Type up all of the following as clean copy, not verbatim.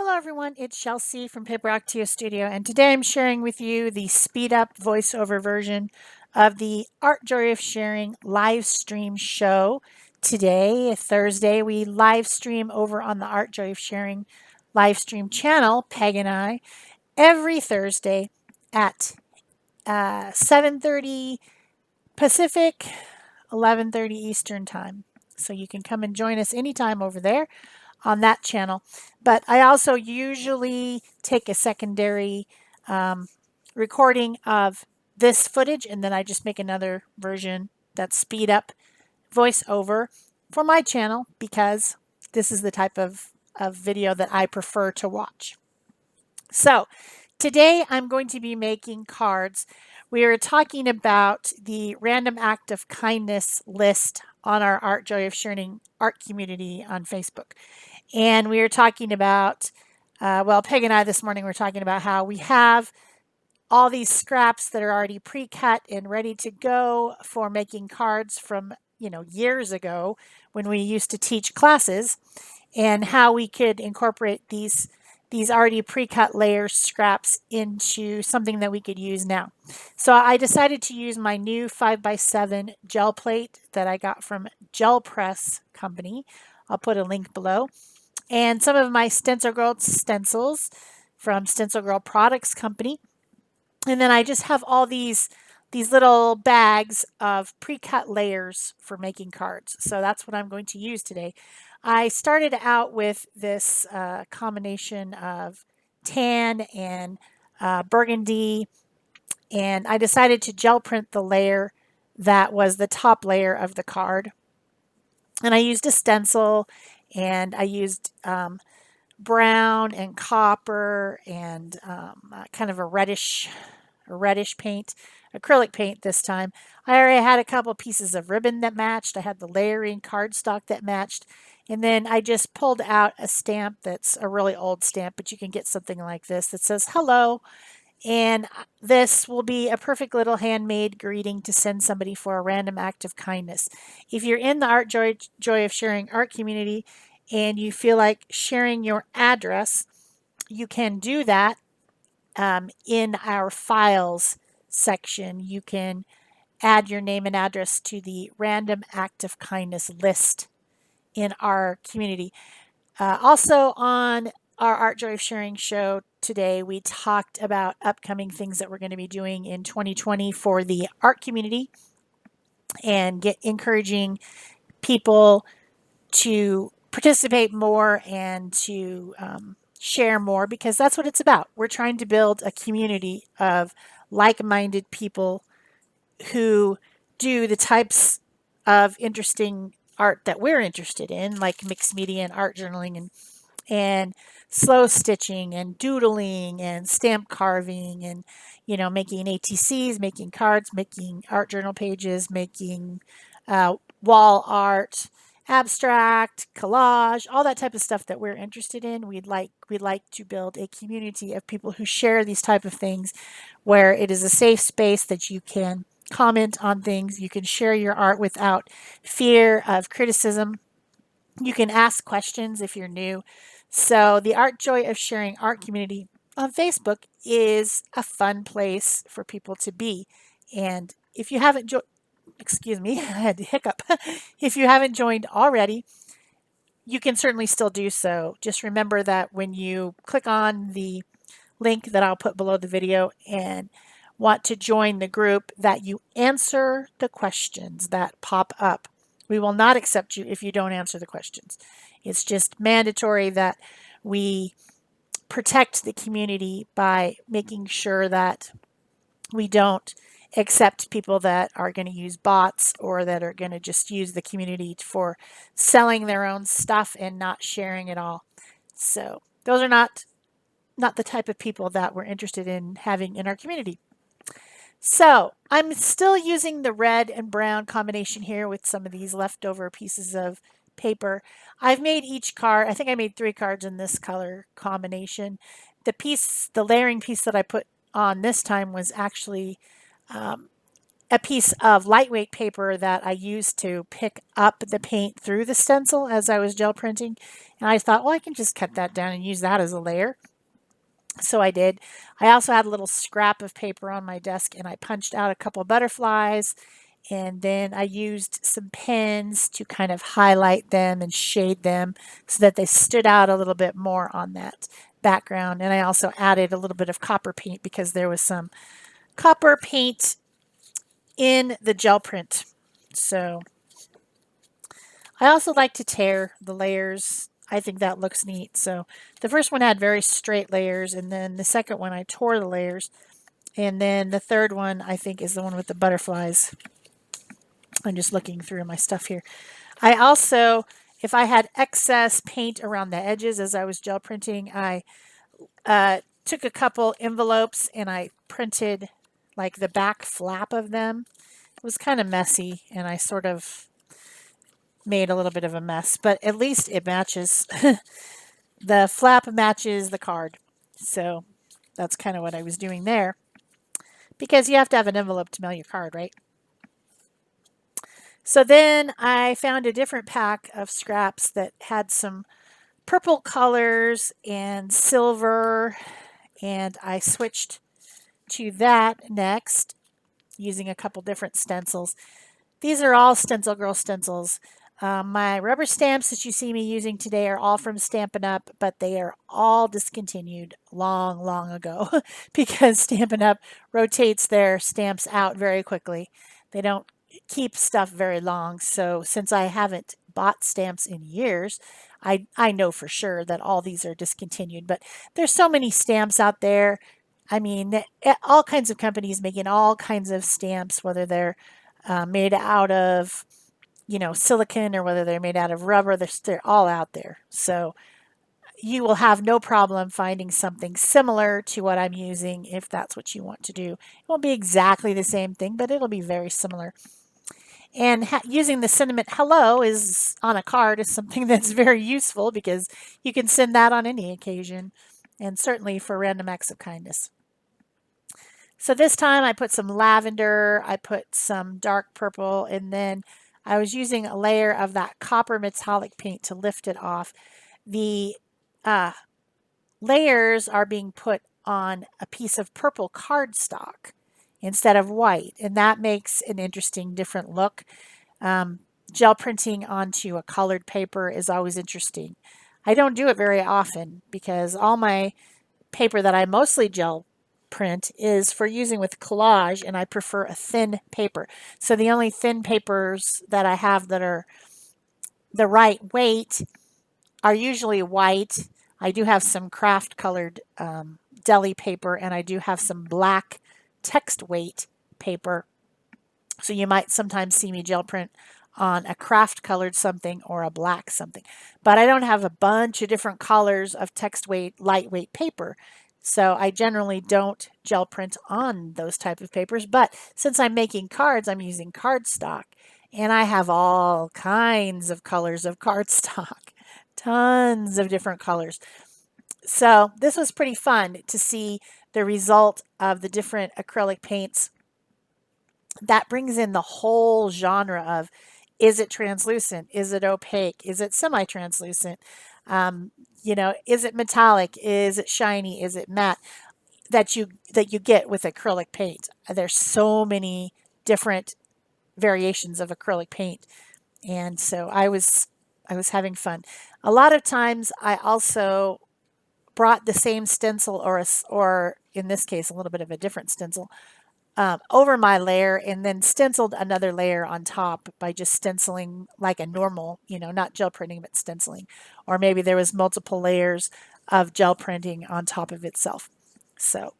Hello everyone, it's Shel C from PaperOcotilloStudio, and today I'm sharing with you the speed up voiceover version of the Art Joy of Sharing live stream show. Today, Thursday, we live stream over on the Art Joy of Sharing live stream channel, Peg and I, every Thursday at 7:30 Pacific, 11:30 Eastern Time. So you can come and join us anytime over there on that channel. But I also usually take a secondary recording of this footage, and then I just make another version that's speed up voiceover for my channel because this is the type of video that I prefer to watch. So today I'm going to be making cards. We are talking about the random act of kindness list on our Art Joy of Sharing art community on Facebook. And we were talking about, well, Peg and I this morning were talking about how we have all these scraps that are already pre-cut and ready to go for making cards from, years ago when we used to teach classes, and how we could incorporate these already pre-cut layer scraps into something that we could use now. So I decided to use my new 5x7 gel plate that I got from Gel Press Company. I'll put a link below. And some of my StencilGirl stencils from StencilGirl Products Company. And then I just have all these little bags of pre-cut layers for making cards. So that's what I'm going to use today. I started out with this combination of tan and burgundy, and I decided to gel print the layer that was the top layer of the card. And I used a stencil, and I used brown and copper and kind of a reddish paint, acrylic paint this time. I already had a couple pieces of ribbon that matched. I had the layering cardstock that matched. And then I just pulled out a stamp that's a really old stamp, but you can get something like this that says hello. And this will be a perfect little handmade greeting to send somebody for a random act of kindness. If you're in the Art Joy of Sharing art community and you feel like sharing your address, you can do that in our files section. You can add your name and address to the random act of kindness list in our community. Also on our Art Joy of Sharing show today, we talked about upcoming things that we're going to be doing in 2020 for the art community and encouraging people to participate more and to share more, because that's what it's about. We're trying to build a community of like-minded people who do the types of interesting art that we're interested in, like mixed media and art journaling and slow stitching and doodling and stamp carving and making ATCs, making cards, making art journal pages, making wall art, abstract, collage, all that type of stuff that we're interested in. We'd like to build a community of people who share these type of things, where it is a safe space that you can comment on things, you can share your art without fear of criticism. You can ask questions if you're new. So the Art Joy of Sharing art community on Facebook is a fun place for people to be. And if you haven't joined, excuse me, I had to hiccup. If you haven't joined already, you can certainly still do so. Just remember that when you click on the link that I'll put below the video and want to join the group, that you answer the questions that pop up. We will not accept you if you don't answer the questions. It's just mandatory that we protect the community by making sure that we don't accept people that are going to use bots or that are going to just use the community for selling their own stuff and not sharing it all. So those are not the type of people that we're interested in having in our community. So I'm still using the red and brown combination here with some of these leftover pieces of paper. I've made each card, I think I made 3 cards in this color combination. The layering piece that I put on this time was actually a piece of lightweight paper that I used to pick up the paint through the stencil as I was gel printing. And I thought, well, I can just cut that down and use that as a layer. So I did. I also had a little scrap of paper on my desk and I punched out a couple of butterflies, and then I used some pens to kind of highlight them and shade them so that they stood out a little bit more on that background. And I also added a little bit of copper paint because there was some copper paint in the gel print. So I also like to tear the layers. I think that looks neat. So the first one had very straight layers, and then the second one I tore the layers, and then the third one I think is the one with the butterflies. I'm just looking through my stuff here. I also, if I had excess paint around the edges as I was gel printing, I took a couple envelopes and I printed like the back flap of them. It was kind of messy and I sort of made a little bit of a mess, but at least it matches. The flap matches the card. So that's kind of what I was doing there, because you have to have an envelope to mail your card, right? So then I found a different pack of scraps that had some purple colors and silver, and I switched to that next using a couple different stencils. These are all StencilGirl stencils. My rubber stamps that you see me using today are all from Stampin' Up, but they are all discontinued long, long ago because Stampin' Up rotates their stamps out very quickly. They don't keep stuff very long. So since I haven't bought stamps in years, I know for sure that all these are discontinued. But there's so many stamps out there. I mean, all kinds of companies making all kinds of stamps, whether they're made out of, silicone or whether they're made out of rubber. They're all out there. So you will have no problem finding something similar to what I'm using if that's what you want to do. It won't be exactly the same thing, but it'll be very similar. And using the sentiment hello is on a card is something that's very useful because you can send that on any occasion, and certainly for random acts of kindness. So this time I put some lavender, I put some dark purple, and then I was using a layer of that copper metallic paint to lift it off. The layers are being put on a piece of purple cardstock instead of white, and that makes an interesting different look. Gel printing onto a colored paper is always interesting. I don't do it very often because all my paper that I mostly gel print is for using with collage, and I prefer a thin paper. So the only thin papers that I have that are the right weight are usually white. I do have some craft colored deli paper, and I do have some black text weight paper. So you might sometimes see me gel print on a craft colored something or a black something. But I don't have a bunch of different colors of text weight, lightweight paper. So I generally don't gel print on those type of papers. But since I'm making cards, I'm using cardstock. And I have all kinds of colors of cardstock, tons of different colors. So this was pretty fun to see the result of the different acrylic paints. That brings in the whole genre of, is it translucent? Is it opaque? Is it semi-translucent? Is it metallic? Is it shiny? Is it matte? That you get with acrylic paint. There's so many different variations of acrylic paint, and so I was having fun. A lot of times, I also brought the same stencil or in this case, a little bit of a different stencil over my layer and then stenciled another layer on top by just stenciling like a normal, not gel printing, but stenciling. Or maybe there was multiple layers of gel printing on top of itself. So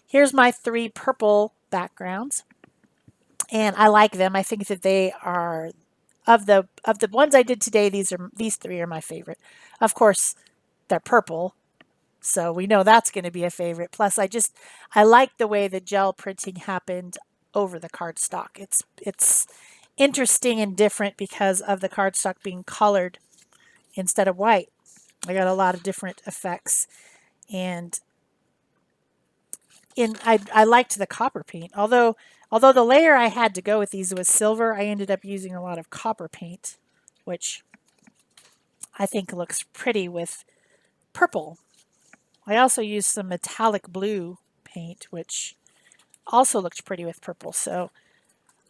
here's my 3 purple backgrounds. And I like them. I think that they are of the ones I did today, these 3 are my favorite. Of course, they're purple, so we know that's going to be a favorite. Plus, I like the way the gel printing happened over the cardstock. It's interesting and different because of the cardstock being colored instead of white. I got a lot of different effects, and I liked the copper paint. Although Although the layer I had to go with these was silver, I ended up using a lot of copper paint, which I think looks pretty with purple. I also used some metallic blue paint, which also looked pretty with purple. So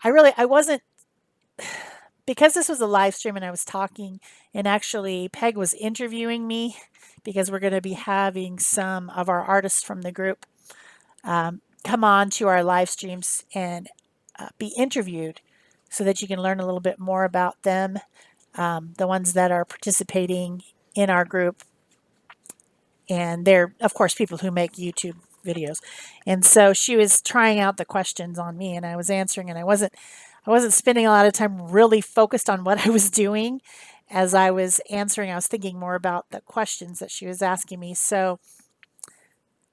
I wasn't, because this was a live stream and I was talking, and actually Peg was interviewing me because we're going to be having some of our artists from the group come on to our live streams and be interviewed so that you can learn a little bit more about them, the ones that are participating in our group. And they're, of course, people who make YouTube videos. And so she was trying out the questions on me and I was answering, and I wasn't spending a lot of time really focused on what I was doing as I was answering. I was thinking more about the questions that she was asking me. So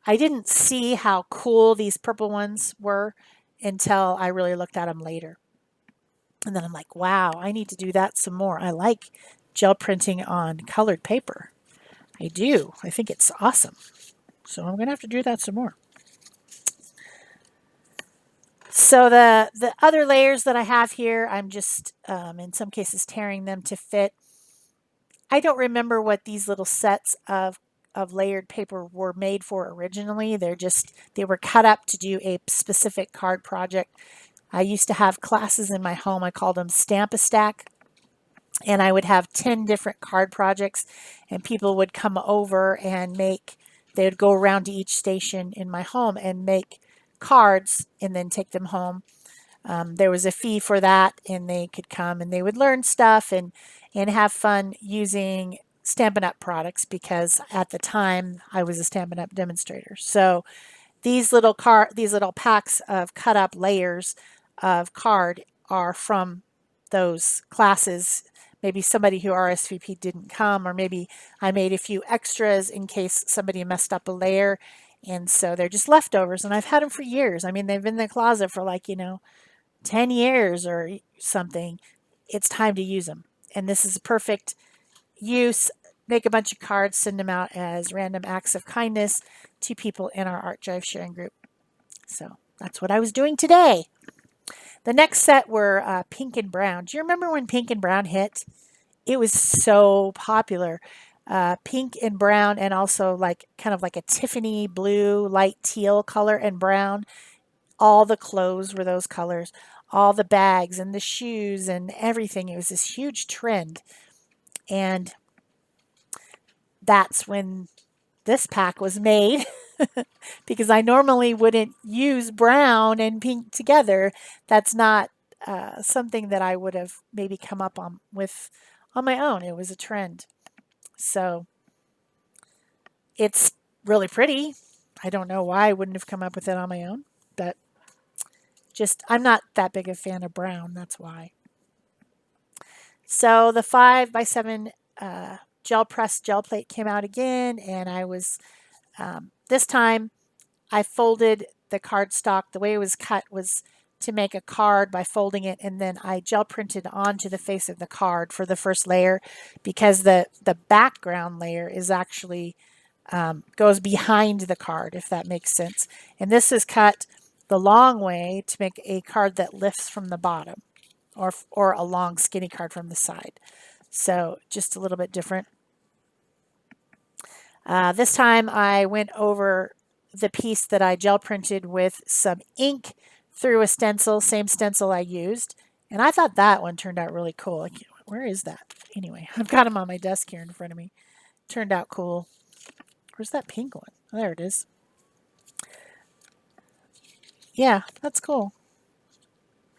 I didn't see how cool these purple ones were until I really looked at them later. And then I'm like, wow, I need to do that some more. I like gel printing on colored paper. I do. I think it's awesome. So I'm going to have to do that some more. So the other layers that I have here, I'm just, in some cases, tearing them to fit. I don't remember what these little sets of layered paper were made for originally. They were cut up to do a specific card project. I used to have classes in my home. I called them Stamp-A-Stack. And I would have 10 different card projects, and people would come over and they would go around to each station in my home and make cards and then take them home. There was a fee for that, and they could come and they would learn stuff and have fun using Stampin' Up! Products, because at the time I was a Stampin' Up! Demonstrator. So these little packs of cut up layers of card are from those classes. Maybe somebody who RSVP didn't come, or maybe I made a few extras in case somebody messed up a layer. And so they're just leftovers, and I've had them for years. I mean, they've been in the closet for 10 years or something. It's time to use them. And this is a perfect use. Make a bunch of cards, send them out as random acts of kindness to people in our Art Drive sharing group. So that's what I was doing today. The next set were pink and brown. Do you remember when pink and brown hit? It was so popular. Pink and brown, and also kind of like a Tiffany blue, light teal color and brown. All the clothes were those colors. All the bags and the shoes and everything. It was this huge trend. And that's when this pack was made. Because I normally wouldn't use brown and pink together. That's not something that I would have maybe come up with on my own. It was a trend. So it's really pretty. I don't know why I wouldn't have come up with it on my own, but I'm not that big a fan of brown. That's why. So the 5x7 gel press gel plate came out again, and I was, this time I folded the cardstock. The way it was cut was to make a card by folding it, and then I gel printed onto the face of the card for the first layer, because the background layer is actually goes behind the card, if that makes sense. And this is cut the long way to make a card that lifts from the bottom, or a long skinny card from the side. So just a little bit different. This time I went over the piece that I gel printed with some ink through a stencil, same stencil I used. And I thought that one turned out really cool. Where is that? Anyway, I've got them on my desk here in front of me. Turned out cool. Where's that pink one? Oh, there it is. Yeah, that's cool.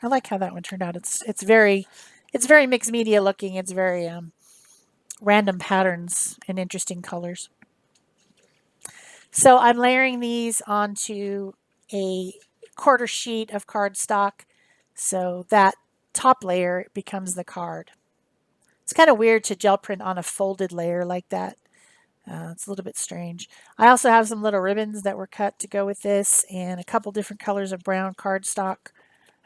I like how that one turned out. It's very mixed media looking. It's very random patterns and interesting colors. So I'm layering these onto a quarter sheet of cardstock, so that top layer becomes the card. It's kind of weird to gel print on a folded layer like that. It's a little bit strange. I also have some little ribbons that were cut to go with this, and a couple different colors of brown cardstock,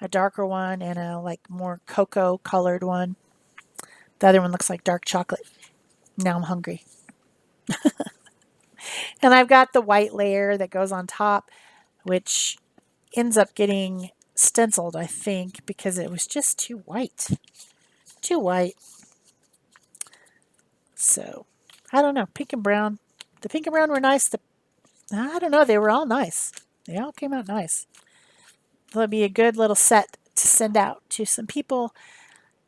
a darker one and a more cocoa colored one. The other one looks like dark chocolate. Now I'm hungry. And I've got the white layer that goes on top, which ends up getting stenciled, I think, because it was just too white. Too white. So, I don't know. Pink and brown. The pink and brown were nice. I don't know. They were all nice. They all came out nice. It'll be a good little set to send out to some people.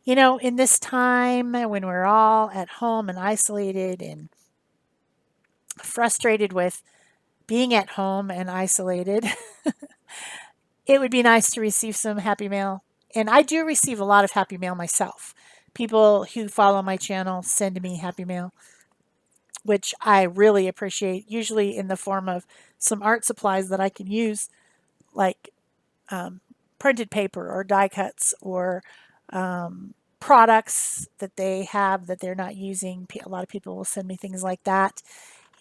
You know, in this time when we're all at home and isolated and frustrated with being at home and isolated, it would be nice to receive some happy mail. And I do receive a lot of happy mail myself. People who follow my channel send me happy mail, which I really appreciate, usually in the form of some art supplies that I can use, like printed paper or die cuts or products that they have that they're not using. A lot of people will send me things like that.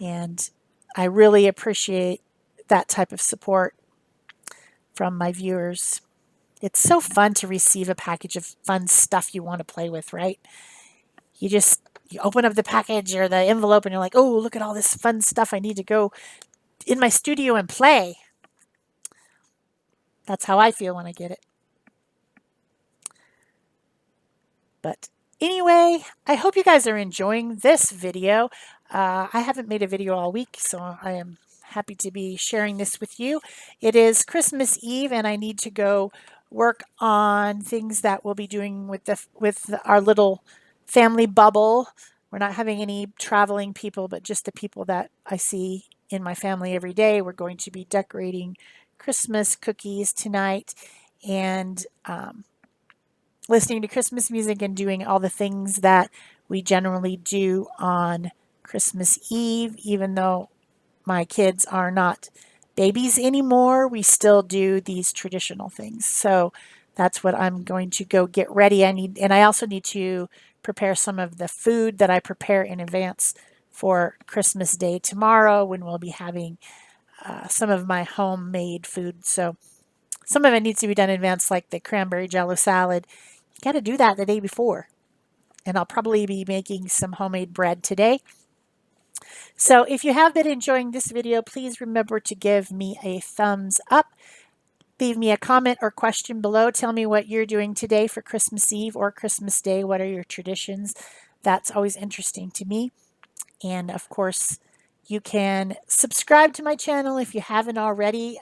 And I really appreciate that type of support from my viewers. It's so fun to receive a package of fun stuff you want to play with, right? You open up the package or the envelope and you're like, oh, look at all this fun stuff. I need to go in my studio and play. That's how I feel when I get it. But anyway, I hope you guys are enjoying this video. I haven't made a video all week, so I am happy to be sharing this with you. It is Christmas Eve, and I need to go work on things that we'll be doing with our little family bubble. We're not having any traveling people, but just the people that I see in my family every day. We're going to be decorating Christmas cookies tonight and listening to Christmas music and doing all the things that we generally do on Christmas Eve. Even though my kids are not babies anymore, we still do these traditional things. So that's what I'm going to go get ready. I also need to prepare some of the food that I prepare in advance for Christmas Day tomorrow, when we'll be having some of my homemade food. So some of it needs to be done in advance, like the cranberry jello salad. You got to do that the day before. And I'll probably be making some homemade bread today. So if you have been enjoying this video, please remember to give me a thumbs up. Leave me a comment or question below. Tell me what you're doing today for Christmas Eve or Christmas Day. What are your traditions? That's always interesting to me. And of course, you can subscribe to my channel if you haven't already.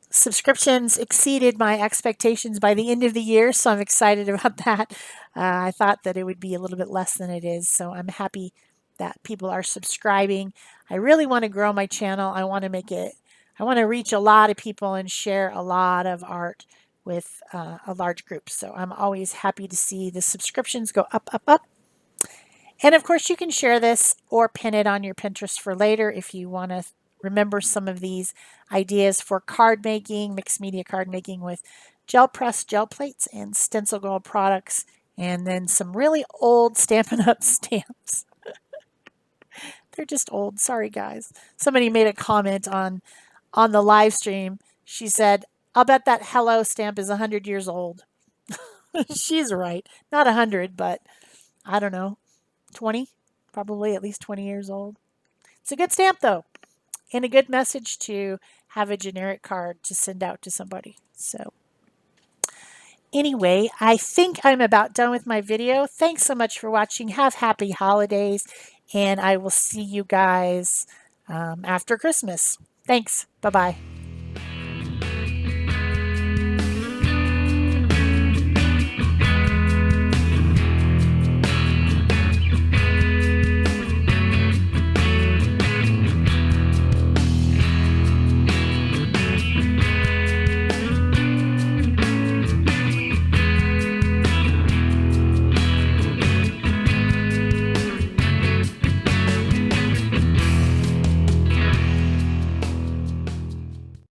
Subscriptions exceeded my expectations by the end of the year, so I'm excited about that. I thought that it would be a little bit less than it is, so I'm happy that people are subscribing. I really want to grow my channel. I want to reach a lot of people and share a lot of art with a large group. So I'm always happy to see the subscriptions go up, up, up. And of course, you can share this or pin it on your Pinterest for later if you want to remember some of these ideas for card making, mixed media card making with gel press gel plates and StencilGirl products, and then some really old Stampin' Up! Stamps. They're just old. Sorry, guys. Somebody made a comment on the live stream. She said, I'll bet that hello stamp is 100 years old. She's right. Not 100, but I don't know, 20, probably at least 20 years old. It's a good stamp, though, and a good message to have a generic card to send out to somebody. So anyway, I think I'm about done with my video. Thanks so much for watching. Have happy holidays, and I will see you guys after Christmas. Thanks. Bye-bye.